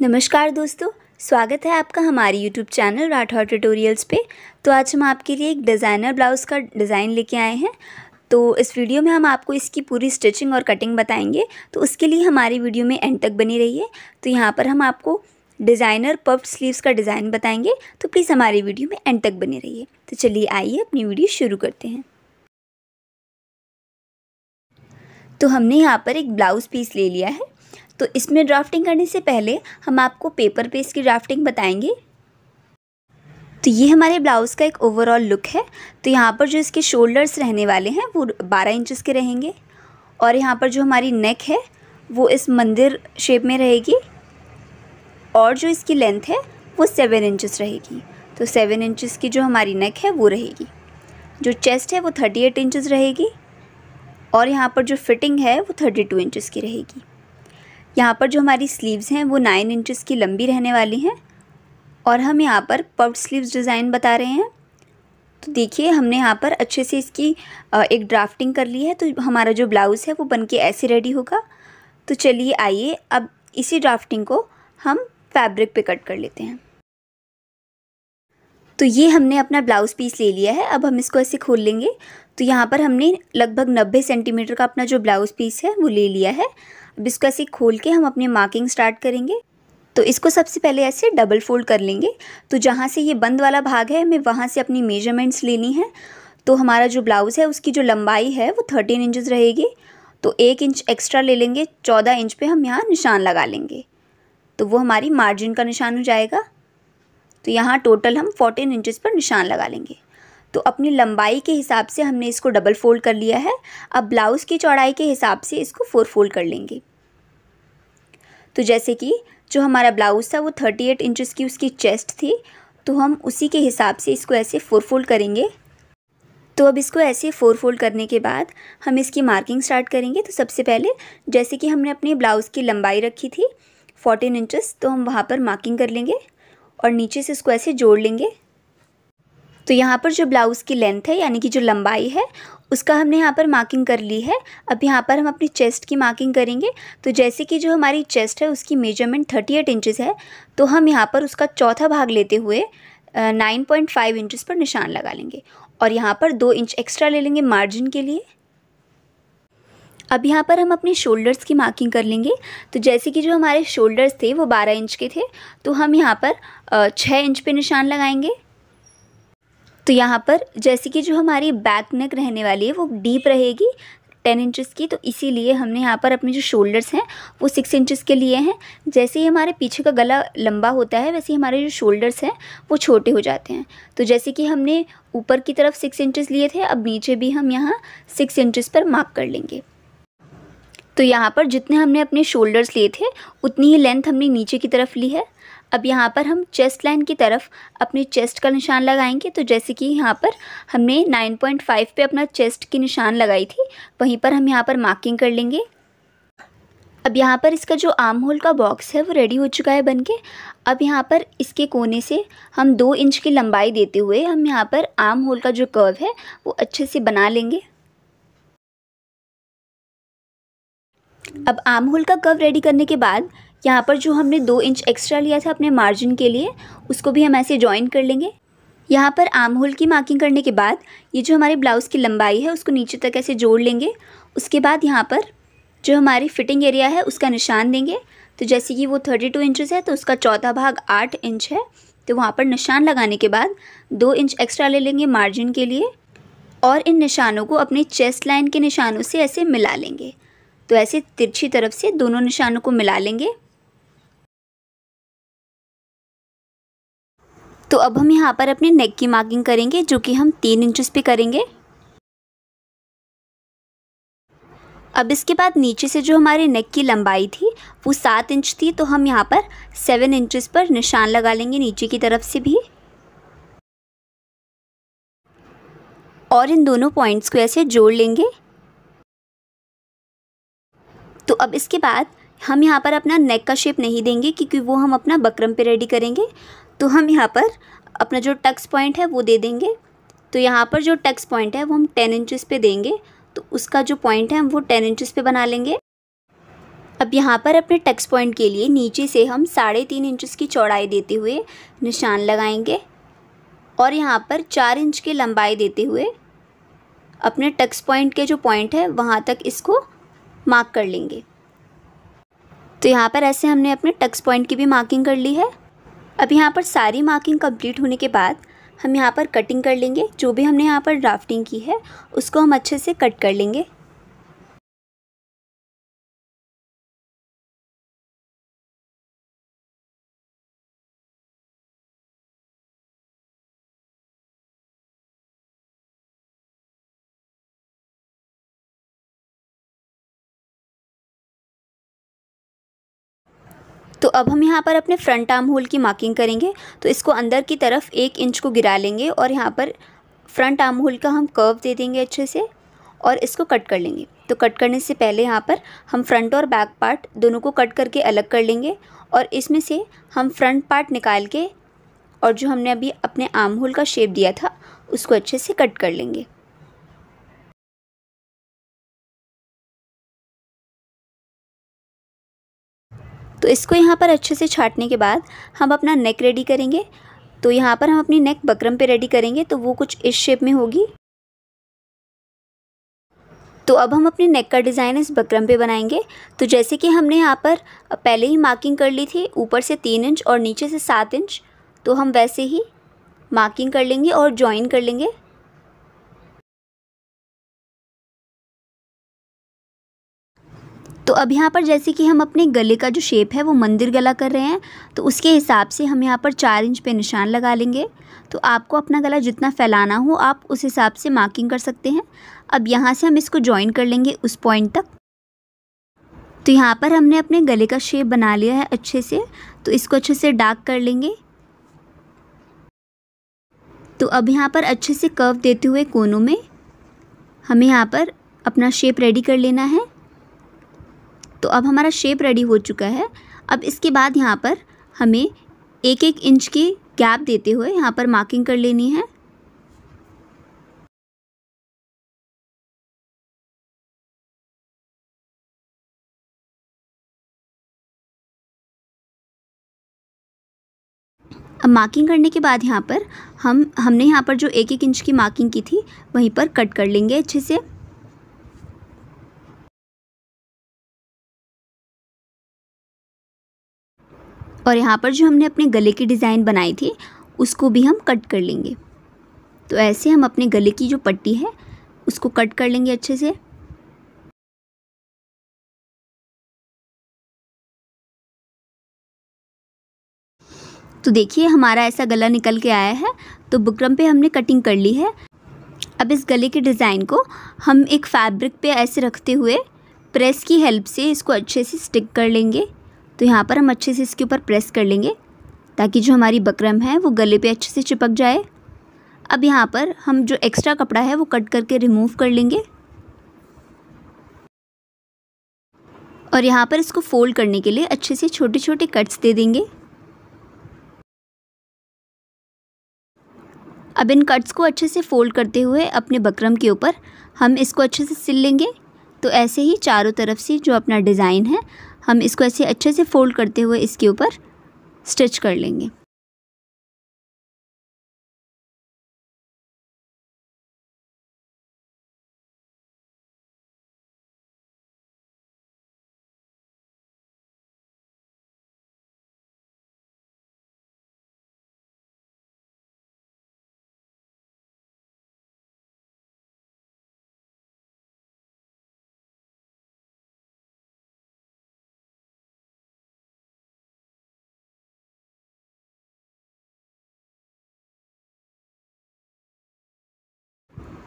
नमस्कार दोस्तों, स्वागत है आपका हमारे यूट्यूब चैनल राठौर ट्यूटोरियल्स पे। तो आज हम आपके लिए एक डिज़ाइनर ब्लाउज़ का डिज़ाइन लेके आए हैं। तो इस वीडियो में हम आपको इसकी पूरी स्टिचिंग और कटिंग बताएंगे, तो उसके लिए हमारी वीडियो में एंड तक बनी रहिए। तो यहाँ पर हम आपको डिज़ाइनर पफ्ड स्लीव्स का डिज़ाइन बताएंगे, तो प्लीज़ हमारी वीडियो में एंड तक बने रहिए। तो चलिए आइए अपनी वीडियो शुरू करते हैं। तो हमने यहाँ पर एक ब्लाउज़ पीस ले लिया है। तो इसमें ड्राफ्टिंग करने से पहले हम आपको पेपर पेज की ड्राफ्टिंग बताएंगे। तो ये हमारे ब्लाउज़ का एक ओवरऑल लुक है। तो यहाँ पर जो इसके शोल्डर्स रहने वाले हैं वो 12 इंचेस के रहेंगे, और यहाँ पर जो हमारी नेक है वो इस मंदिर शेप में रहेगी, और जो इसकी लेंथ है वो 7 इंचेस रहेगी। तो 7 इंचेस की जो हमारी नेक है वो रहेगी। जो चेस्ट है वो 38 इंचेस रहेगी, और यहाँ पर जो फिटिंग है वो 32 इंचेस की रहेगी। यहाँ पर जो हमारी स्लीव्स हैं वो 9 इंचेस की लंबी रहने वाली हैं, और हम यहाँ पर पफ्ड स्लीव्स डिज़ाइन बता रहे हैं। तो देखिए हमने यहाँ पर अच्छे से इसकी एक ड्राफ्टिंग कर ली है। तो हमारा जो ब्लाउज़ है वो बनके ऐसे रेडी होगा। तो चलिए आइए अब इसी ड्राफ्टिंग को हम फैब्रिक पे कट कर लेते हैं। तो ये हमने अपना ब्लाउज़ पीस ले लिया है। अब हम इसको ऐसे खोल लेंगे। तो यहाँ पर हमने लगभग 90 सेंटीमीटर का अपना जो ब्लाउज़ पीस है वो ले लिया है। अब इसको ऐसे खोल के हम अपनी मार्किंग स्टार्ट करेंगे। तो इसको सबसे पहले ऐसे डबल फोल्ड कर लेंगे। तो जहाँ से ये बंद वाला भाग है हमें वहाँ से अपनी मेजरमेंट्स लेनी है। तो हमारा जो ब्लाउज़ है उसकी जो लंबाई है वो 13 इंचेस रहेगी। तो 1 इंच एक्स्ट्रा ले लेंगे, 14 इंच पे हम यहाँ निशान लगा लेंगे। तो वो हमारी मार्जिन का निशान हो जाएगा। तो यहाँ टोटल हम 14 इंचेस पर निशान लगा लेंगे। तो अपनी लंबाई के हिसाब से हमने इसको डबल फोल्ड कर लिया है। अब ब्लाउज़ की चौड़ाई के हिसाब से इसको 4 फोल्ड कर लेंगे। तो जैसे कि जो हमारा ब्लाउज़ था वो 38 इंचेस की उसकी चेस्ट थी, तो हम उसी के हिसाब से इसको ऐसे 4 फोल्ड करेंगे। तो अब इसको ऐसे 4 फोल्ड करने के बाद हम इसकी मार्किंग स्टार्ट करेंगे। तो सबसे पहले जैसे कि हमने अपने ब्लाउज़ की लंबाई रखी थी 14 इंचेस, तो हम वहाँ पर मार्किंग कर लेंगे और नीचे से इसको ऐसे जोड़ लेंगे। तो यहाँ पर जो ब्लाउज़ की लेंथ है यानी कि जो लंबाई है उसका हमने यहाँ पर मार्किंग कर ली है। अब यहाँ पर हम अपनी चेस्ट की मार्किंग करेंगे। तो जैसे कि जो हमारी चेस्ट है उसकी मेजरमेंट 38 इंचेस है, तो हम यहाँ पर उसका चौथा भाग लेते हुए 9.5 इंचेस पर निशान लगा लेंगे, और यहाँ पर 2 इंच एक्स्ट्रा ले लेंगे मार्जिन के लिए। अब यहाँ पर हम अपने शोल्डर्स की मार्किंग कर लेंगे। तो जैसे कि जो हमारे शोल्डर्स थे वो 12 इंच के थे, तो हम यहाँ पर 6 इंच पे निशान लगाएंगे। तो यहाँ पर जैसे कि जो हमारी बैक नेक रहने वाली है वो डीप रहेगी 10 इंचेस की, तो इसीलिए हमने यहाँ पर अपने जो शोल्डर्स हैं वो 6 इंचेस के लिए हैं। जैसे ही हमारे पीछे का गला लंबा होता है वैसे ही हमारे जो शोल्डर्स हैं वो छोटे हो जाते हैं। तो जैसे कि हमने ऊपर की तरफ 6 इंचेस लिए थे, अब नीचे भी हम यहाँ 6 इंचेस पर मार्क कर लेंगे। तो यहाँ पर जितने हमने अपने शोल्डर्स लिए थे उतनी ही लेंथ हमने नीचे की तरफ ली है। अब यहाँ पर हम चेस्ट लाइन की तरफ अपनी चेस्ट का निशान लगाएंगे। तो जैसे कि यहाँ पर हमने 9.5 पे अपना चेस्ट की निशान लगाई थी, वहीं पर हम यहाँ पर मार्किंग कर लेंगे। अब यहाँ पर इसका जो आर्म होल का बॉक्स है वो रेडी हो चुका है बनके। अब यहाँ पर इसके कोने से हम 2 इंच की लंबाई देते हुए हम यहाँ पर आर्म होल का जो कर्व है वो अच्छे से बना लेंगे। अब आर्म होल का कर्व रेडी करने के बाद यहाँ पर जो हमने 2 इंच एक्स्ट्रा लिया था अपने मार्जिन के लिए उसको भी हम ऐसे जॉइन कर लेंगे। यहाँ पर आर्म होल की मार्किंग करने के बाद ये जो हमारी ब्लाउज़ की लंबाई है उसको नीचे तक ऐसे जोड़ लेंगे। उसके बाद यहाँ पर जो हमारी फिटिंग एरिया है उसका निशान देंगे। तो जैसे कि वो 32 इंचेस है तो उसका चौथा भाग 8 इंच है, तो वहाँ पर निशान लगाने के बाद 2 इंच एक्स्ट्रा ले लेंगे मार्जिन के लिए, और इन निशानों को अपने चेस्ट लाइन के निशानों से ऐसे मिला लेंगे। तो ऐसे तिरछी तरफ से दोनों निशानों को मिला लेंगे। तो अब हम यहाँ पर अपने नेक की मार्किंग करेंगे, जो कि हम 3 इंचेस पे करेंगे। अब इसके बाद नीचे से जो हमारे नेक की लंबाई थी वो 7 इंच थी, तो हम यहाँ पर 7 इंचेस पर निशान लगा लेंगे नीचे की तरफ से भी, और इन दोनों पॉइंट्स को ऐसे जोड़ लेंगे। तो अब इसके बाद हम यहाँ पर अपना नेक का शेप नहीं देंगे क्योंकि वो हम अपना बकरम पे रेडी करेंगे। तो हम यहाँ पर अपना जो टक्स पॉइंट है वो दे देंगे। तो यहाँ पर जो टक्स पॉइंट है वो हम 10 इंचेस पे देंगे, तो उसका जो पॉइंट है हम वो 10 इंचेस पे बना लेंगे। अब यहाँ पर अपने टक्स पॉइंट के लिए नीचे से हम 3.5 इंच की चौड़ाई देते हुए निशान लगाएंगे और यहाँ पर 4 इंच की लंबाई देते हुए अपने टक्स पॉइंट के जो पॉइंट है वहाँ तक इसको मार्क कर लेंगे। तो यहाँ पर ऐसे हमने अपने टक्स पॉइंट की भी मार्किंग कर ली है। अब यहाँ पर सारी मार्किंग कंप्लीट होने के बाद हम यहाँ पर कटिंग कर लेंगे। जो भी हमने यहाँ पर ड्राफ्टिंग की है उसको हम अच्छे से कट कर लेंगे। तो अब हम यहाँ पर अपने फ्रंट आर्म होल की मार्किंग करेंगे। तो इसको अंदर की तरफ 1 इंच को गिरा लेंगे और यहाँ पर फ्रंट आर्म होल का हम कर्व दे देंगे अच्छे से और इसको कट कर लेंगे। तो कट करने से पहले यहाँ पर हम फ्रंट और बैक पार्ट दोनों को कट करके अलग कर लेंगे और इसमें से हम फ्रंट पार्ट निकाल के और जो हमने अभी अपने आर्म होल का शेप दिया था उसको अच्छे से कट कर लेंगे। तो इसको यहाँ पर अच्छे से छाँटने के बाद हम अपना नेक रेडी करेंगे। तो यहाँ पर हम अपनी नेक बकरम पे रेडी करेंगे, तो वो कुछ इस शेप में होगी। तो अब हम अपनी नेक का डिज़ाइन इस बकरम पे बनाएंगे। तो जैसे कि हमने यहाँ पर पहले ही मार्किंग कर ली थी, ऊपर से 3 इंच और नीचे से 7 इंच, तो हम वैसे ही मार्किंग कर लेंगे और जॉइन कर लेंगे। तो अब यहाँ पर जैसे कि हम अपने गले का जो शेप है वो मंदिर गला कर रहे हैं, तो उसके हिसाब से हम यहाँ पर 4 इंच पे निशान लगा लेंगे। तो आपको अपना गला जितना फैलाना हो आप उस हिसाब से मार्किंग कर सकते हैं। अब यहाँ से हम इसको जॉइन कर लेंगे उस पॉइंट तक। तो यहाँ पर हमने अपने गले का शेप बना लिया है अच्छे से, तो इसको अच्छे से डार्क कर लेंगे। तो अब यहाँ पर अच्छे से कर्व देते हुए कोनों में हमें यहाँ पर अपना शेप रेडी कर लेना है। तो अब हमारा शेप रेडी हो चुका है। अब इसके बाद यहाँ पर हमें 1-1 इंच की गैप देते हुए यहाँ पर मार्किंग कर लेनी है। अब मार्किंग करने के बाद यहाँ पर हमने यहाँ पर जो 1-1 इंच की मार्किंग की थी वहीं पर कट कर लेंगे अच्छे से। और यहाँ पर जो हमने अपने गले की डिज़ाइन बनाई थी उसको भी हम कट कर लेंगे। तो ऐसे हम अपने गले की जो पट्टी है उसको कट कर लेंगे अच्छे से। तो देखिए हमारा ऐसा गला निकल के आया है। तो बुकरम पे हमने कटिंग कर ली है। अब इस गले के डिज़ाइन को हम एक फैब्रिक पे ऐसे रखते हुए प्रेस की हेल्प से इसको अच्छे से स्टिक कर लेंगे। तो यहाँ पर हम अच्छे से इसके ऊपर प्रेस कर लेंगे ताकि जो हमारी बकरम है वो गले पे अच्छे से चिपक जाए। अब यहाँ पर हम जो एक्स्ट्रा कपड़ा है वो कट करके रिमूव कर लेंगे और यहाँ पर इसको फोल्ड करने के लिए अच्छे से छोटे छोटे कट्स दे देंगे। अब इन कट्स को अच्छे से फोल्ड करते हुए अपने बकरम के ऊपर हम इसको अच्छे से सिल लेंगे। तो ऐसे ही चारों तरफ से जो अपना डिज़ाइन है हम इसको ऐसे अच्छे से फोल्ड करते हुए इसके ऊपर स्टिच कर लेंगे।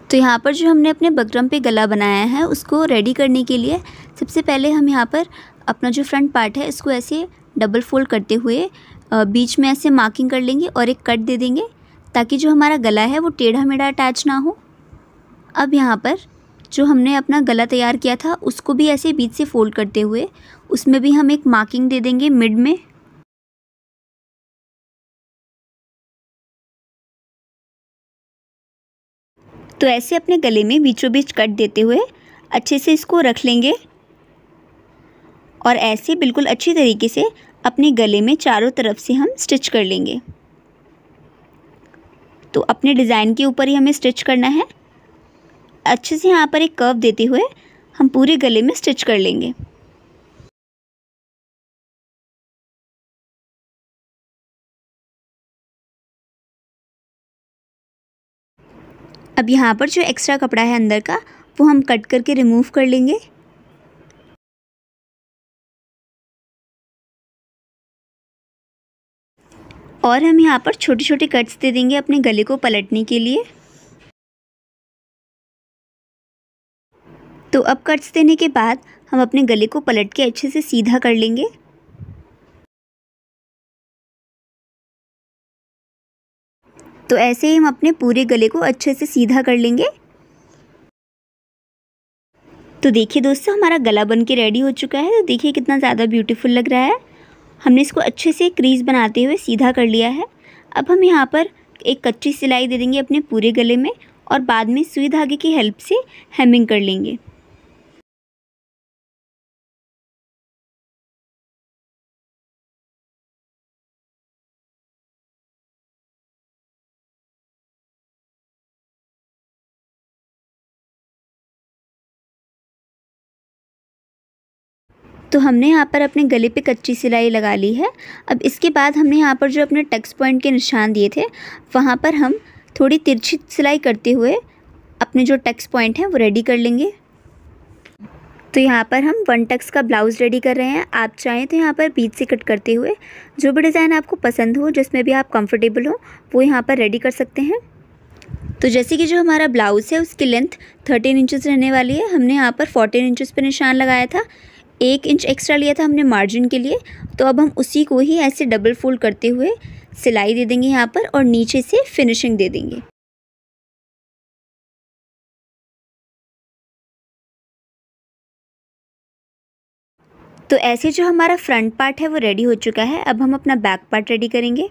तो यहाँ पर जो हमने अपने बकरम पे गला बनाया है उसको रेडी करने के लिए सबसे पहले हम यहाँ पर अपना जो फ्रंट पार्ट है इसको ऐसे डबल फोल्ड करते हुए बीच में ऐसे मार्किंग कर लेंगे और एक कट दे देंगे ताकि जो हमारा गला है वो टेढ़ा मेढ़ा अटैच ना हो। अब यहाँ पर जो हमने अपना गला तैयार किया था उसको भी ऐसे बीच से फोल्ड करते हुए उसमें भी हम एक मार्किंग दे देंगे मिड में। तो ऐसे अपने गले में बीचों बीच कट देते हुए अच्छे से इसको रख लेंगे और ऐसे बिल्कुल अच्छी तरीके से अपने गले में चारों तरफ से हम स्टिच कर लेंगे। तो अपने डिज़ाइन के ऊपर ही हमें स्टिच करना है। अच्छे से यहाँ पर एक कर्व देते हुए हम पूरे गले में स्टिच कर लेंगे। अब यहाँ पर जो एक्स्ट्रा कपड़ा है अंदर का वो हम कट करके रिमूव कर लेंगे। और हम यहाँ पर छोटे छोटे कट्स दे देंगे अपने गले को पलटने के लिए। तो अब कट्स देने के बाद हम अपने गले को पलट के अच्छे से सीधा कर लेंगे। तो ऐसे ही हम अपने पूरे गले को अच्छे से सीधा कर लेंगे। तो देखिए दोस्तों, हमारा गला बन के रेडी हो चुका है। तो देखिए कितना ज़्यादा ब्यूटीफुल लग रहा है। हमने इसको अच्छे से क्रीज बनाते हुए सीधा कर लिया है। अब हम यहाँ पर एक कच्ची सिलाई दे देंगे अपने पूरे गले में और बाद में सुई धागे की हेल्प से हेमिंग कर लेंगे। तो हमने यहाँ पर अपने गले पे कच्ची सिलाई लगा ली है। अब इसके बाद हमने यहाँ पर जो अपने टक्स पॉइंट के निशान दिए थे वहाँ पर हम थोड़ी तिरछी सिलाई करते हुए अपने जो टक्स पॉइंट हैं वो रेडी कर लेंगे। तो यहाँ पर हम 1 टक्स का ब्लाउज़ रेडी कर रहे हैं। आप चाहें तो यहाँ पर बीच से कट करते हुए जो भी डिज़ाइन आपको पसंद हो, जिसमें भी आप कंफर्टेबल हो, वो यहाँ पर रेडी कर सकते हैं। तो जैसे कि जो हमारा ब्लाउज़ है उसकी लेंथ 13 इंचेस रहने वाली है। हमने यहाँ पर 14 इंचेस पर निशान लगाया था। 1 इंच एक्स्ट्रा लिया था हमने मार्जिन के लिए। तो अब हम उसी को ही ऐसे डबल फोल्ड करते हुए सिलाई दे देंगे यहाँ पर और नीचे से फिनिशिंग दे देंगे। तो ऐसे जो हमारा फ्रंट पार्ट है वो रेडी हो चुका है। अब हम अपना बैक पार्ट रेडी करेंगे।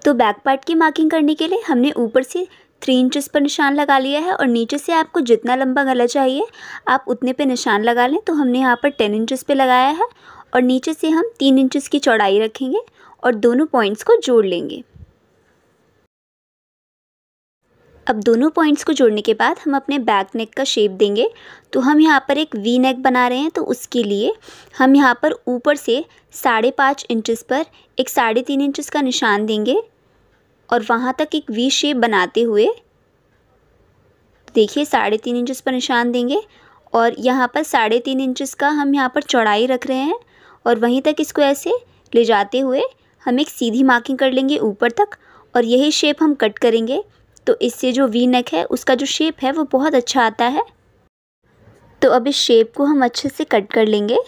तो बैक पार्ट की मार्किंग करने के लिए हमने ऊपर से 3 इंचेस पर निशान लगा लिया है और नीचे से आपको जितना लंबा गला चाहिए आप उतने पे निशान लगा लें। तो हमने यहाँ पर 10 इंचेस पे लगाया है और नीचे से हम 3 इंचेस की चौड़ाई रखेंगे और दोनों पॉइंट्स को जोड़ लेंगे। अब दोनों पॉइंट्स को जोड़ने के बाद हम अपने बैक नेक का शेप देंगे। तो हम यहाँ पर एक वी नेक बना रहे हैं, तो उसके लिए हम यहाँ पर ऊपर से 5.5 इंचेस पर एक 3.5 इंचेस का निशान देंगे और वहाँ तक एक वी शेप बनाते हुए देखिए 3.5 इंचेस पर निशान देंगे और यहाँ पर 3.5 इंचेस का हम यहाँ पर चौड़ाई रख रहे हैं और वहीं तक इसको ऐसे ले जाते हुए हम एक सीधी मार्किंग कर लेंगे ऊपर तक और यही शेप हम कट करेंगे। तो इससे जो वी नेक है उसका जो शेप है वो बहुत अच्छा आता है। तो अब इस शेप को हम अच्छे से कट कर लेंगे।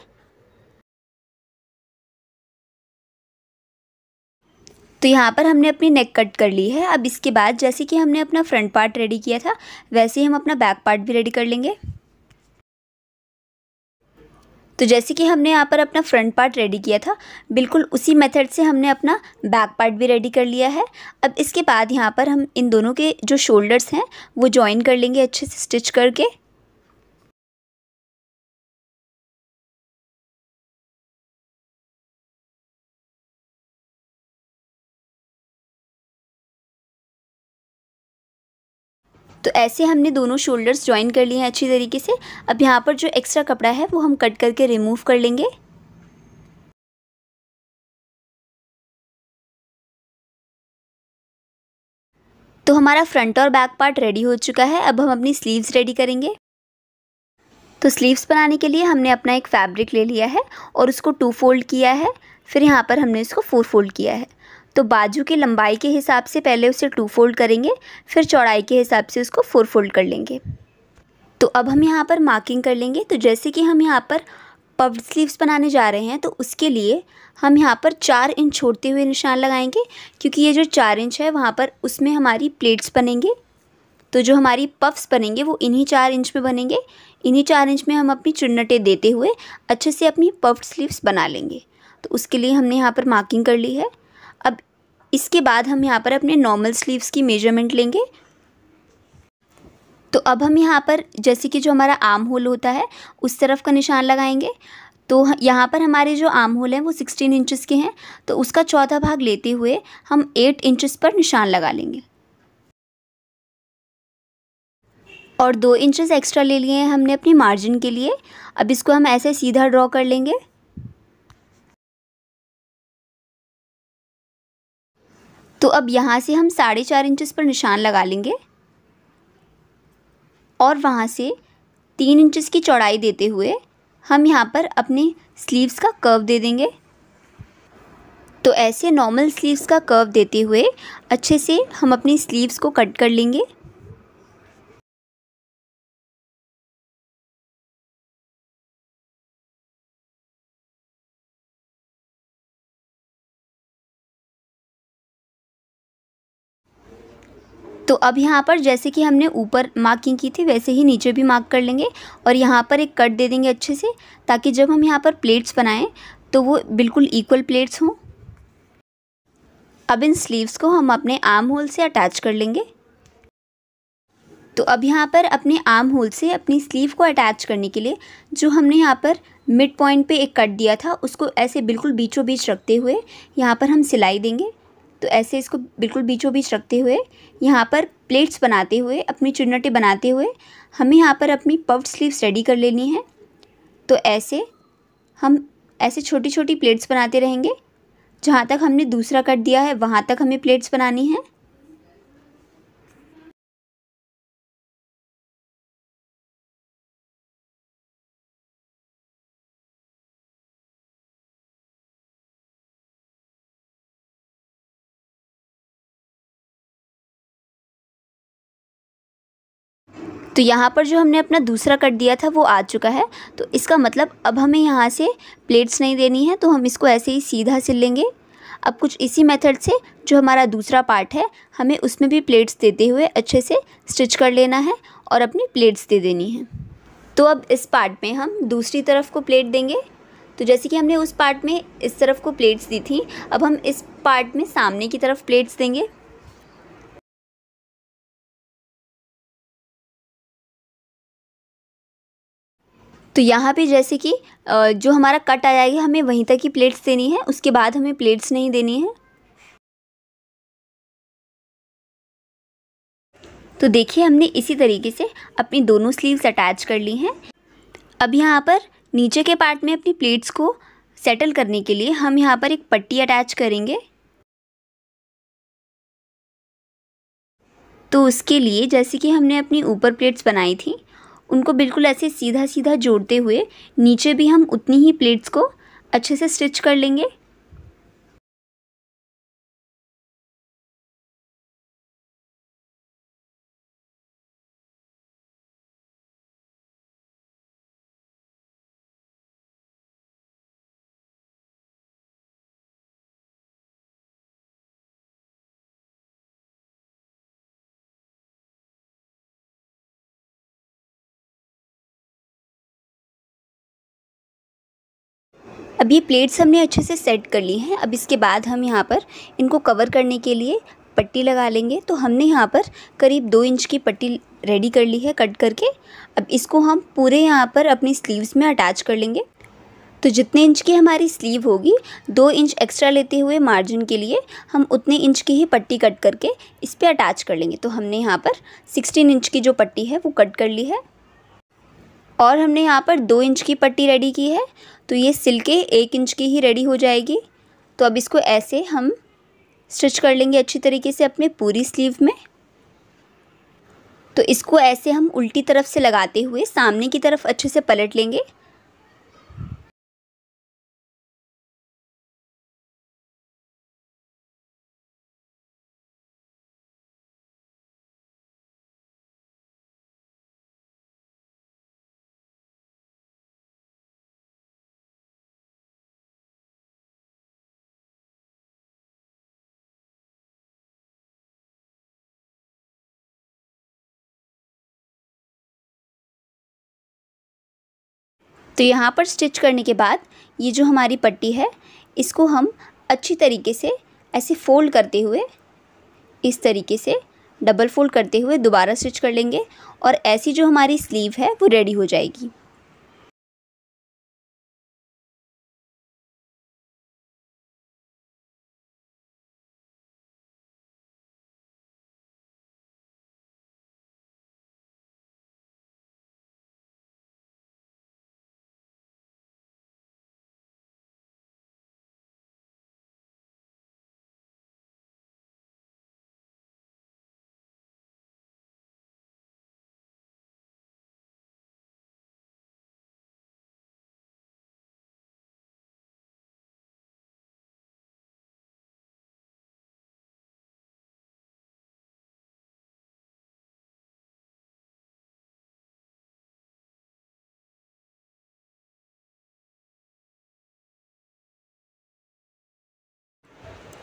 तो यहाँ पर हमने अपनी नेक कट कर ली है। अब इसके बाद जैसे कि हमने अपना फ्रंट पार्ट रेडी किया था वैसे ही हम अपना बैक पार्ट भी रेडी कर लेंगे। तो जैसे कि हमने यहाँ पर अपना फ्रंट पार्ट रेडी किया था बिल्कुल उसी मेथड से हमने अपना बैक पार्ट भी रेडी कर लिया है। अब इसके बाद यहाँ पर हम इन दोनों के जो शोल्डर्स हैं वो जॉइन कर लेंगे अच्छे से स्टिच करके। तो ऐसे हमने दोनों शोल्डर्स जॉइन कर लिए हैं अच्छी तरीके से। अब यहाँ पर जो एक्स्ट्रा कपड़ा है वो हम कट करके रिमूव कर लेंगे। तो हमारा फ्रंट और बैक पार्ट रेडी हो चुका है। अब हम अपनी स्लीव्स रेडी करेंगे। तो स्लीव्स बनाने के लिए हमने अपना एक फैब्रिक ले लिया है और उसको 2 फोल्ड किया है, फिर यहाँ पर हमने इसको 4 फोल्ड किया है। तो बाजू की लंबाई के हिसाब से पहले उसे 2 फोल्ड करेंगे, फिर चौड़ाई के हिसाब से उसको 4 फोल्ड कर लेंगे। तो अब हम यहाँ पर मार्किंग कर लेंगे। तो जैसे कि हम यहाँ पर पफ्ड स्लीव्स बनाने जा रहे हैं तो उसके लिए हम यहाँ पर 4 इंच छोड़ते हुए निशान लगाएंगे, क्योंकि ये जो 4 इंच है वहाँ पर उसमें हमारी प्लेट्स बनेंगे। तो जो हमारी पफ्स बनेंगे वो इन्हीं 4 इंच में बनेंगे। इन्हीं 4 इंच में हम अपनी चुन्नटें देते हुए अच्छे से अपनी पफ्ड स्लीव्स बना लेंगे। तो उसके लिए हमने यहाँ पर मार्किंग कर ली है। अब इसके बाद हम यहाँ पर अपने नॉर्मल स्लीव्स की मेजरमेंट लेंगे। तो अब हम यहाँ पर जैसे कि जो हमारा आर्म होल होता है उस तरफ का निशान लगाएंगे। तो यहाँ पर हमारे जो आर्म होल हैं वो 16 इंचेस के हैं, तो उसका चौथा भाग लेते हुए हम 8 इंचेस पर निशान लगा लेंगे। और 2 इंचेस एक्स्ट्रा ले लिए हैं हमने अपनी मार्जिन के लिए। अब इसको हम ऐसे सीधा ड्रॉ कर लेंगे। तो अब यहाँ से हम 4.5 इंचेस पर निशान लगा लेंगे और वहाँ से 3 इंचेस की चौड़ाई देते हुए हम यहाँ पर अपने स्लीव्स का कर्व दे देंगे। तो ऐसे नॉर्मल स्लीव्स का कर्व देते हुए अच्छे से हम अपनी स्लीव्स को कट कर लेंगे। तो अब यहाँ पर जैसे कि हमने ऊपर मार्किंग की थी वैसे ही नीचे भी मार्क कर लेंगे और यहाँ पर एक कट दे देंगे अच्छे से, ताकि जब हम यहाँ पर प्लेट्स बनाएं तो वो बिल्कुल इक्वल प्लेट्स हों। अब इन स्लीव्स को हम अपने आर्म होल से अटैच कर लेंगे। तो अब यहाँ पर अपने आर्म होल से अपनी स्लीव को अटैच करने के लिए जो हमने यहाँ पर मिड पॉइंट पे एक कट दिया था उसको ऐसे बिल्कुल बीचों बीच रखते हुए यहाँ पर हम सिलाई देंगे। तो ऐसे इसको बिल्कुल बीचों बीच रखते हुए यहाँ पर प्लेट्स बनाते हुए, अपनी चुन्नटें बनाते हुए हमें यहाँ पर अपनी पफ्ड स्लीव्स रेडी कर लेनी है। तो ऐसे हम ऐसे छोटी छोटी प्लेट्स बनाते रहेंगे। जहाँ तक हमने दूसरा कट दिया है वहाँ तक हमें प्लेट्स बनानी है। तो यहाँ पर जो हमने अपना दूसरा कट दिया था वो आ चुका है। तो इसका मतलब अब हमें यहाँ से प्लेट्स नहीं देनी है, तो हम इसको ऐसे ही सीधा सिल लेंगे। अब कुछ इसी मेथड से जो हमारा दूसरा पार्ट है हमें उसमें भी प्लेट्स देते हुए अच्छे से स्टिच कर लेना है और अपनी प्लेट्स दे देनी है। तो अब इस पार्ट में हम दूसरी तरफ को प्लेट देंगे। तो जैसे कि हमने उस पार्ट में इस तरफ को प्लेट्स दी थी, अब हम इस पार्ट में सामने की तरफ प्लेट्स देंगे। तो यहाँ पे जैसे कि जो हमारा कट आ जाएगा हमें वहीं तक ही प्लेट्स देनी है, उसके बाद हमें प्लेट्स नहीं देनी है। तो देखिए हमने इसी तरीके से अपनी दोनों स्लीव्स अटैच कर ली हैं। अब यहाँ पर नीचे के पार्ट में अपनी प्लेट्स को सेटल करने के लिए हम यहाँ पर एक पट्टी अटैच करेंगे। तो उसके लिए जैसे कि हमने अपनी ऊपर प्लेट्स बनाई थी उनको बिल्कुल ऐसे सीधा सीधा जोड़ते हुए नीचे भी हम उतनी ही प्लेट्स को अच्छे से स्टिच कर लेंगे। अब ये प्लेट्स हमने अच्छे से सेट कर ली हैं। अब इसके बाद हम यहाँ पर इनको कवर करने के लिए पट्टी लगा लेंगे। तो हमने यहाँ पर करीब 2 इंच की पट्टी रेडी कर ली है कट करके। अब इसको हम पूरे यहाँ पर अपनी स्लीव्स में अटैच कर लेंगे। तो जितने इंच की हमारी स्लीव होगी 2 इंच एक्स्ट्रा लेते हुए मार्जिन के लिए हम उतने इंच की ही पट्टी कट करके इस पर अटैच कर लेंगे। तो हमने यहाँ पर 16 इंच की जो पट्टी है वो कट कर ली है और हमने यहाँ पर 2 इंच की पट्टी रेडी की है। तो ये सिल के 1 इंच की ही रेडी हो जाएगी। तो अब इसको ऐसे हम स्टिच कर लेंगे अच्छी तरीके से अपने पूरी स्लीव में। तो इसको ऐसे हम उल्टी तरफ से लगाते हुए सामने की तरफ अच्छे से पलट लेंगे। तो यहाँ पर स्टिच करने के बाद ये जो हमारी पट्टी है इसको हम अच्छी तरीके से ऐसे फोल्ड करते हुए इस तरीके से डबल फोल्ड करते हुए दोबारा स्टिच कर लेंगे और ऐसी जो हमारी स्लीव है वो रेडी हो जाएगी।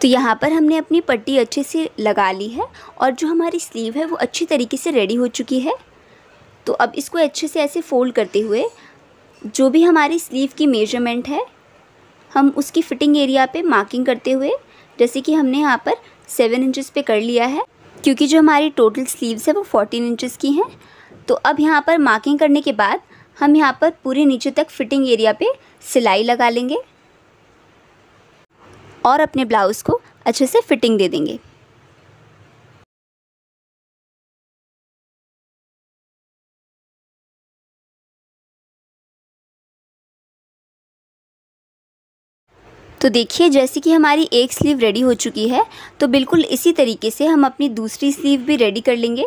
तो यहाँ पर हमने अपनी पट्टी अच्छे से लगा ली है और जो हमारी स्लीव है वो अच्छी तरीके से रेडी हो चुकी है। तो अब इसको अच्छे से ऐसे फोल्ड करते हुए जो भी हमारी स्लीव की मेजरमेंट है हम उसकी फिटिंग एरिया पे मार्किंग करते हुए, जैसे कि हमने यहाँ पर 7 इंचेस पे कर लिया है क्योंकि जो हमारी टोटल स्लीव्स है वो 14 इंचेस की हैं। तो अब यहाँ पर मार्किंग करने के बाद हम यहाँ पर पूरे नीचे तक फिटिंग एरिया पे सिलाई लगा लेंगे और अपने ब्लाउज़ को अच्छे से फिटिंग दे देंगे। तो देखिए जैसे कि हमारी एक स्लीव रेडी हो चुकी है, तो बिल्कुल इसी तरीके से हम अपनी दूसरी स्लीव भी रेडी कर लेंगे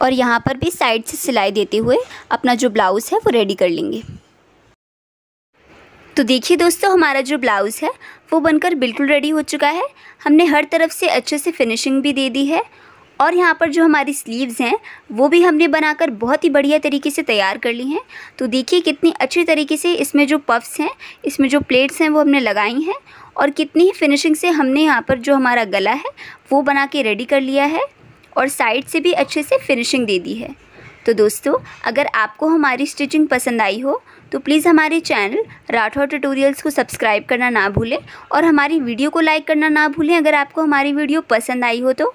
और यहाँ पर भी साइड से सिलाई देते हुए अपना जो ब्लाउज़ है वो रेडी कर लेंगे। तो देखिए दोस्तों हमारा जो ब्लाउज़ है वो बनकर बिल्कुल रेडी हो चुका है। हमने हर तरफ से अच्छे से फिनिशिंग भी दे दी है और यहाँ पर जो हमारी स्लीव्स हैं वो भी हमने बनाकर बहुत ही बढ़िया तरीके से तैयार कर ली हैं। तो देखिए कितनी अच्छी तरीके से इसमें जो पफ्स हैं, इसमें जो प्लेट्स हैं वो हमने लगाई हैं और कितनी ही फिनिशिंग से हमने यहाँ पर जो हमारा गला है वो बना के रेडी कर लिया है और साइड से भी अच्छे से फिनिशिंग दे दी है। तो दोस्तों अगर आपको हमारी स्टिचिंग पसंद आई हो तो प्लीज़ हमारे चैनल राठौर ट्यूटोरियल्स को सब्सक्राइब करना ना भूलें और हमारी वीडियो को लाइक करना ना भूलें अगर आपको हमारी वीडियो पसंद आई हो तो।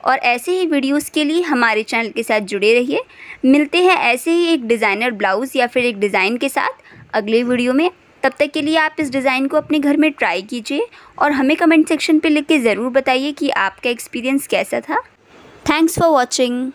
और ऐसे ही वीडियोस के लिए हमारे चैनल के साथ जुड़े रहिए। मिलते हैं ऐसे ही एक डिज़ाइनर ब्लाउज़ या फिर एक डिज़ाइन के साथ अगले वीडियो में। तब तक के लिए आप इस डिज़ाइन को अपने घर में ट्राई कीजिए और हमें कमेंट सेक्शन पे लिख के ज़रूर बताइए कि आपका एक्सपीरियंस कैसा था। Thanks for watching.